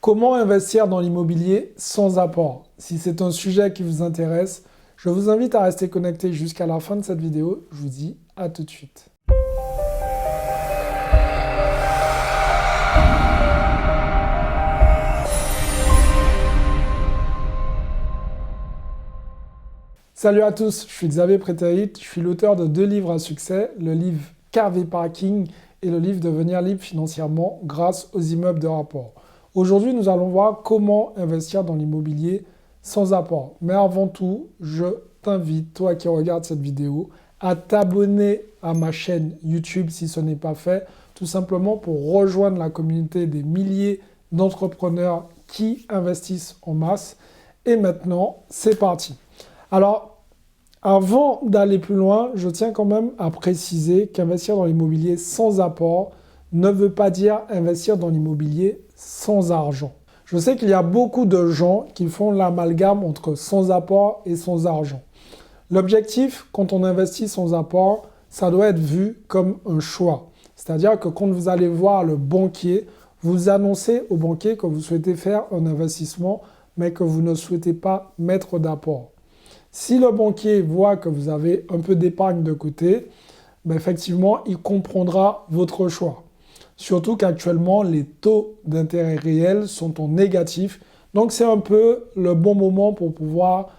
Comment investir dans l'immobilier sans apport? Si c'est un sujet qui vous intéresse, je vous invite à rester connecté jusqu'à la fin de cette vidéo. Je vous dis à tout de suite. Salut à tous, je suis Xavier Prétérite, je suis l'auteur de 2 livres à succès, le livre Carvé Parking et le livre Devenir libre financièrement grâce aux immeubles de rapport. Aujourd'hui, nous allons voir comment investir dans l'immobilier sans apport. Mais avant tout, je t'invite, toi qui regardes cette vidéo, à t'abonner à ma chaîne YouTube si ce n'est pas fait, tout simplement pour rejoindre la communauté des milliers d'entrepreneurs qui investissent en masse. Et maintenant, c'est parti. Alors, avant d'aller plus loin, je tiens quand même à préciser qu'investir dans l'immobilier sans apport ne veut pas dire investir dans l'immobilier sans argent. Je sais qu'il y a beaucoup de gens qui font l'amalgame entre sans apport et sans argent. L'objectif, quand on investit sans apport, ça doit être vu comme un choix. C'est-à-dire que quand vous allez voir le banquier, vous annoncez au banquier que vous souhaitez faire un investissement, mais que vous ne souhaitez pas mettre d'apport. Si le banquier voit que vous avez un peu d'épargne de côté, ben effectivement, il comprendra votre choix. Surtout qu'actuellement, les taux d'intérêt réels sont en négatif. Donc, c'est un peu le bon moment pour pouvoir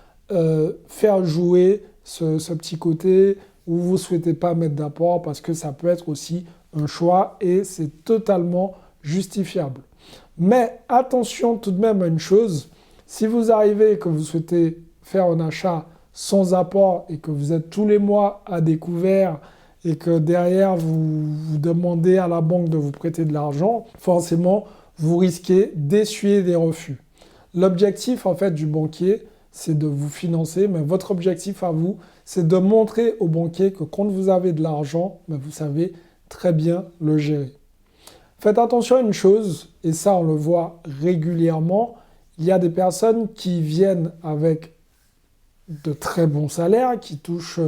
faire jouer ce petit côté où vous ne souhaitez pas mettre d'apport parce que ça peut être aussi un choix et c'est totalement justifiable. Mais attention tout de même à une chose, si vous arrivez et que vous souhaitez faire un achat sans apport et que vous êtes tous les mois à découvert et que derrière vous demandez à la banque de vous prêter de l'argent, forcément vous risquez d'essuyer des refus. L'objectif en fait du banquier, c'est de vous financer, mais votre objectif à vous, c'est de montrer au banquier que quand vous avez de l'argent, vous savez très bien le gérer. Faites attention à une chose, et ça on le voit régulièrement, il y a des personnes qui viennent avec de très bons salaires, qui touchent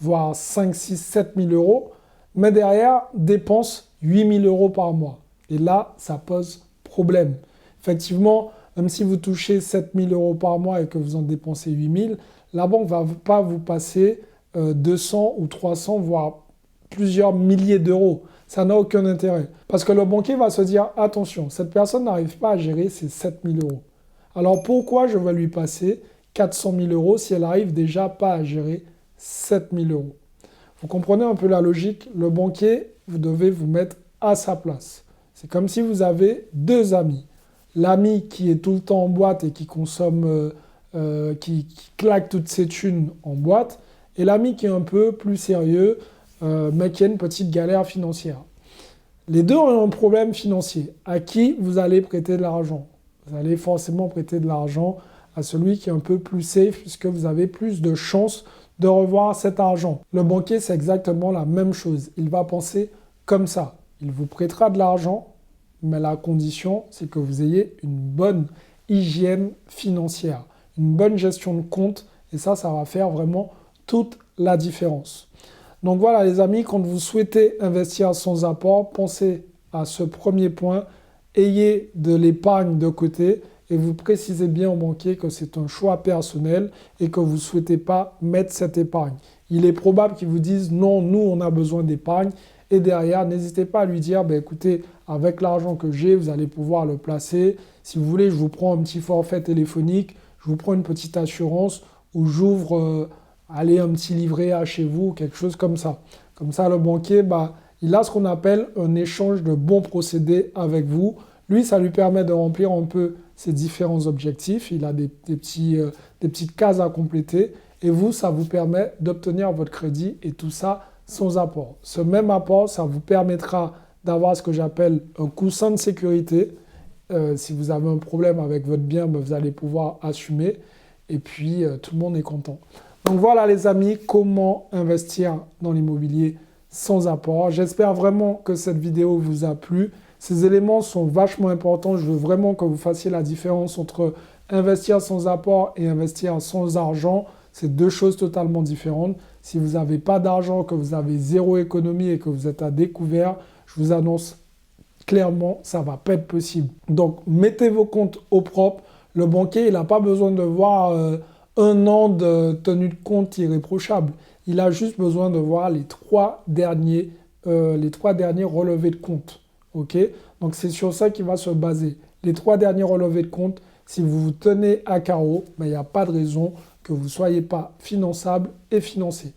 voire 5, 6, 7 000 euros, mais derrière dépensent 8 000 euros par mois. Et là, ça pose problème. Effectivement, même si vous touchez 7 000 euros par mois et que vous en dépensez 8 000, la banque ne va pas vous passer 200 ou 300, voire plusieurs milliers d'euros. Ça n'a aucun intérêt. Parce que le banquier va se dire, attention, cette personne n'arrive pas à gérer ses 7 000 euros. Alors pourquoi je vais lui passer 400 000 euros si elle n'arrive déjà pas à gérer 7 000 euros. Vous comprenez un peu la logique? Le banquier, vous devez vous mettre à sa place. C'est comme si vous avez 2 amis. L'ami qui est tout le temps en boîte et qui consomme, qui claque toutes ses thunes en boîte, et l'ami qui est un peu plus sérieux, mais qui a une petite galère financière. Les deux ont un problème financier. À qui vous allez prêter de l'argent? Vous allez forcément prêter de l'argent à celui qui est un peu plus safe puisque vous avez plus de chances de revoir cet argent. Le banquier, c'est exactement la même chose. Il va penser comme ça. Il vous prêtera de l'argent, mais la condition, c'est que vous ayez une bonne hygiène financière, une bonne gestion de compte, et ça va faire vraiment toute la différence. Donc voilà les amis, quand vous souhaitez investir sans apport, pensez à ce premier point, ayez de l'épargne de côté, et vous précisez bien au banquier que c'est un choix personnel et que vous ne souhaitez pas mettre cette épargne. Il est probable qu'ils vous disent non, nous on a besoin d'épargne et derrière, n'hésitez pas à lui dire écoutez, avec l'argent que j'ai, vous allez pouvoir le placer. Si vous voulez, je vous prends un petit forfait téléphonique, je vous prends une petite assurance ou j'ouvre un petit livret A chez vous, quelque chose comme ça. Comme ça, le banquier, il a ce qu'on appelle un échange de bons procédés avec vous. Lui, ça lui permet de remplir un peu ses différents objectifs. Il a des petites cases à compléter. Et vous, ça vous permet d'obtenir votre crédit et tout ça sans apport. Ce même apport, ça vous permettra d'avoir ce que j'appelle un coussin de sécurité. Si vous avez un problème avec votre bien, vous allez pouvoir assumer. Et puis, tout le monde est content. Donc voilà les amis, comment investir dans l'immobilier sans apport. J'espère vraiment que cette vidéo vous a plu. Ces éléments sont vachement importants. Je veux vraiment que vous fassiez la différence entre investir sans apport et investir sans argent. C'est 2 choses totalement différentes. Si vous n'avez pas d'argent, que vous avez 0 économie et que vous êtes à découvert, je vous annonce clairement, ça ne va pas être possible. Donc, mettez vos comptes au propre. Le banquier, il n'a pas besoin de voir un an de tenue de compte irréprochable. Il a juste besoin de voir les trois derniers relevés de compte. Ok? Donc, c'est sur ça qu'il va se baser. Les trois derniers relevés de compte, si vous vous tenez à carreau, il n'y a pas de raison que vous ne soyez pas finançable et financé.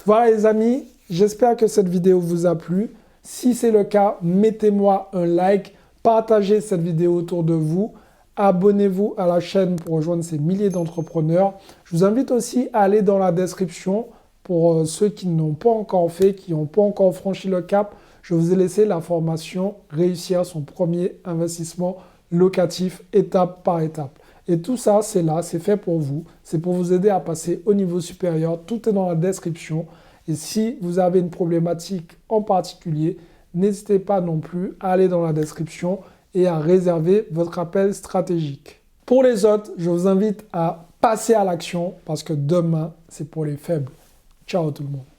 Voilà les amis, j'espère que cette vidéo vous a plu. Si c'est le cas, mettez-moi un like, partagez cette vidéo autour de vous, abonnez-vous à la chaîne pour rejoindre ces milliers d'entrepreneurs. Je vous invite aussi à aller dans la description pour ceux qui n'ont pas encore fait, qui n'ont pas encore franchi le cap. Je vous ai laissé la formation Réussir son premier investissement locatif étape par étape. Et tout ça, c'est là, c'est fait pour vous. C'est pour vous aider à passer au niveau supérieur. Tout est dans la description. Et si vous avez une problématique en particulier, n'hésitez pas non plus à aller dans la description et à réserver votre appel stratégique. Pour les autres, je vous invite à passer à l'action parce que demain, c'est pour les faibles. Ciao tout le monde.